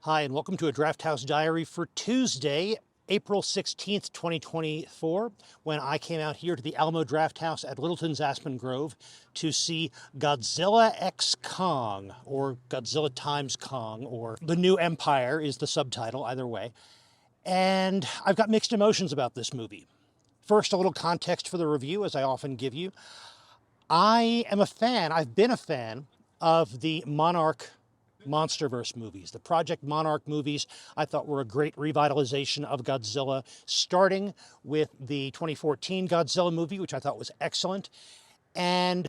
Hi, and welcome to a Draft House Diary for Tuesday, April 16th, 2024, when I came out here to the Alamo Draft House at Littleton's Aspen Grove to see Godzilla x Kong, or Godzilla times Kong, or The New Empire is the subtitle, either way. And I've got mixed emotions about this movie. First, a little context for the review, as I often give you. I am a fan, I've been a fan of the Monarch Monsterverse movies. The Project Monarch movies I thought were a great revitalization of Godzilla, starting with the 2014 Godzilla movie, which I thought was excellent. And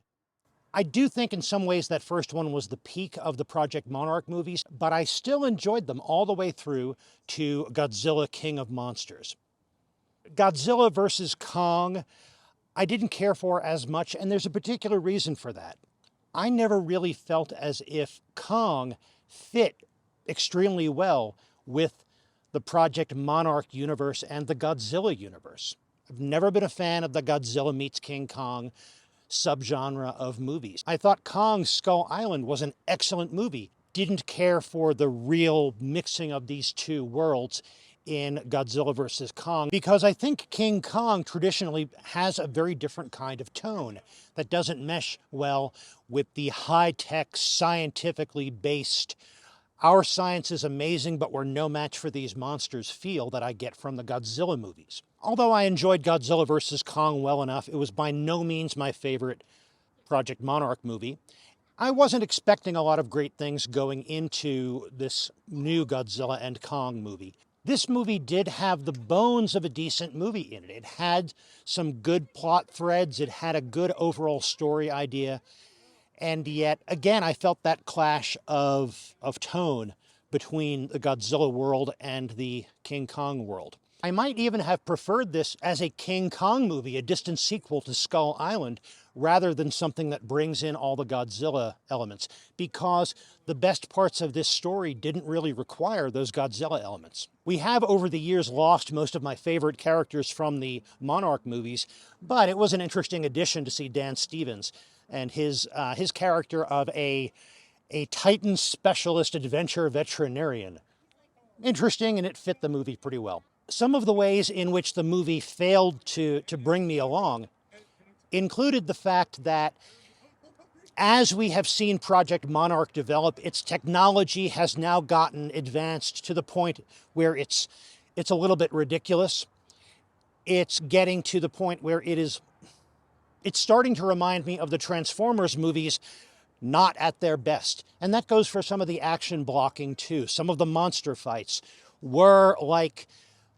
I do think in some ways that first one was the peak of the Project Monarch movies, but I still enjoyed them all the way through to Godzilla King of Monsters. Godzilla versus Kong, I didn't care for as much, and there's a particular reason for that. I never really felt as if Kong fit extremely well with the Project Monarch universe and the Godzilla universe. I've never been a fan of the Godzilla meets King Kong subgenre of movies. I thought Kong Skull Island was an excellent movie. Didn't care for the real mixing of these two worlds in Godzilla vs. Kong, because I think King Kong traditionally has a very different kind of tone that doesn't mesh well with the high-tech, scientifically based, our science is amazing, but we're no match for these monsters feel that I get from the Godzilla movies. Although I enjoyed Godzilla vs. Kong well enough, it was by no means my favorite Project Monarch movie. I wasn't expecting a lot of great things going into this new Godzilla and Kong movie. This movie did have the bones of a decent movie in it. It had some good plot threads. It had a good overall story idea. And yet, again, I felt that clash of tone between the Godzilla world and the King Kong world. I might even have preferred this as a King Kong movie, a distant sequel to Skull Island, rather than something that brings in all the Godzilla elements, because the best parts of this story didn't really require those Godzilla elements. We have over the years lost most of my favorite characters from the Monarch movies, but it was an interesting addition to see Dan Stevens and his character of a Titan specialist adventure veterinarian. Interesting, and it fit the movie pretty well. Some of the ways in which the movie failed to bring me along included the fact that as we have seen Project Monarch develop, its technology has now gotten advanced to the point where it's a little bit ridiculous. It's getting to the point where it's starting to remind me of the Transformers movies, not at their best. And that goes for some of the action blocking too. Some of the monster fights were like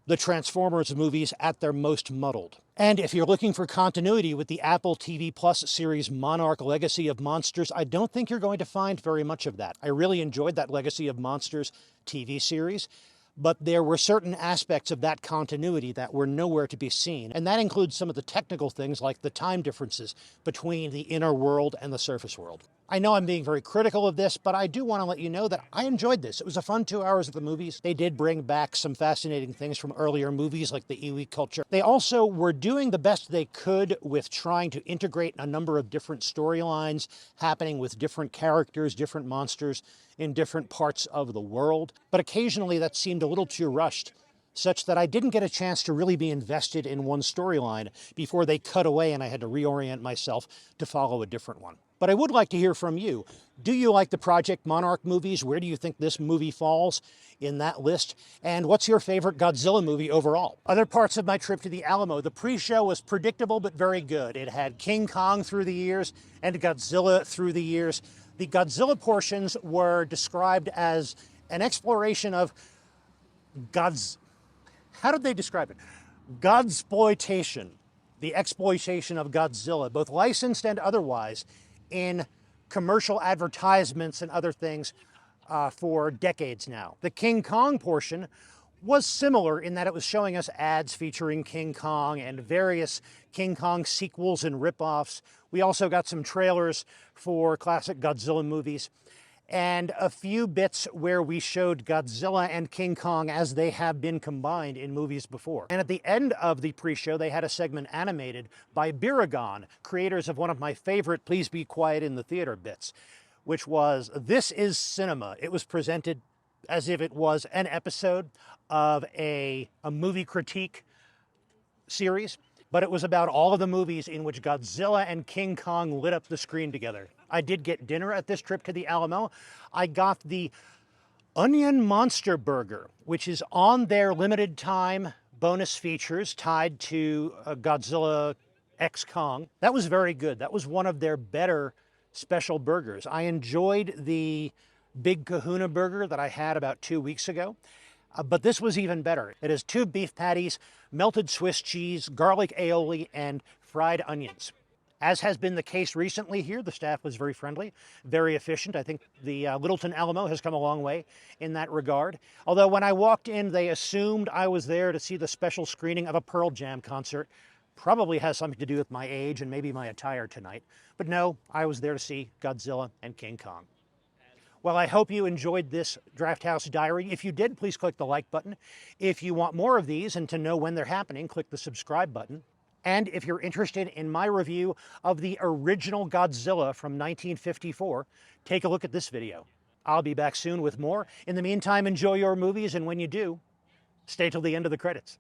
the Transformers movies at their most muddled. And if you're looking for continuity with the Apple TV Plus series Monarch Legacy of Monsters, I don't think you're going to find very much of that. I really enjoyed that Legacy of Monsters TV series, but there were certain aspects of that continuity that were nowhere to be seen. And that includes some of the technical things like the time differences between the inner world and the surface world. I know I'm being very critical of this, but I do want to let you know that I enjoyed this. It was a fun 2 hours at the movies. They did bring back some fascinating things from earlier movies like the Iwi culture. They also were doing the best they could with trying to integrate a number of different storylines happening with different characters, different monsters in different parts of the world. But occasionally that seemed a little too rushed, such that I didn't get a chance to really be invested in one storyline before they cut away and I had to reorient myself to follow a different one. But I would like to hear from you. Do you like the Project Monarch movies? Where do you think this movie falls in that list? And what's your favorite Godzilla movie overall? Other parts of my trip to the Alamo, the pre-show was predictable but very good. It had King Kong through the years and Godzilla through the years. The Godzilla portions were described as an exploration of how did they describe it? Godsploitation, the exploitation of Godzilla, both licensed and otherwise, in commercial advertisements and other things for decades now. The King Kong portion was similar in that it was showing us ads featuring King Kong and various King Kong sequels and ripoffs. We also got some trailers for classic Godzilla movies and a few bits where we showed Godzilla and King Kong as they have been combined in movies before. And at the end of the pre-show, they had a segment animated by Biragon, creators of one of my favorite Please Be Quiet in the Theater bits, which was This is Cinema. It was presented as if it was an episode of a movie critique series, but it was about all of the movies in which Godzilla and King Kong lit up the screen together. I did get dinner at this trip to the Alamo. I got the Onion Monster Burger, which is on their limited time bonus features tied to Godzilla X Kong. That was very good. That was one of their better special burgers. I enjoyed the Big Kahuna burger that I had about 2 weeks ago, but this was even better. It has 2 beef patties, melted Swiss cheese, garlic aioli, and fried onions. As has been the case recently here, the staff was very friendly, very efficient. I think the Littleton Alamo has come a long way in that regard. Although when I walked in, they assumed I was there to see the special screening of a Pearl Jam concert. Probably has something to do with my age and maybe my attire tonight. But no, I was there to see Godzilla and King Kong. Well, I hope you enjoyed this Drafthouse Diary. If you did, please click the like button. If you want more of these and to know when they're happening, click the subscribe button. And if you're interested in my review of the original Godzilla from 1954, take a look at this video. I'll be back soon with more. In the meantime, enjoy your movies, and when you do, stay till the end of the credits.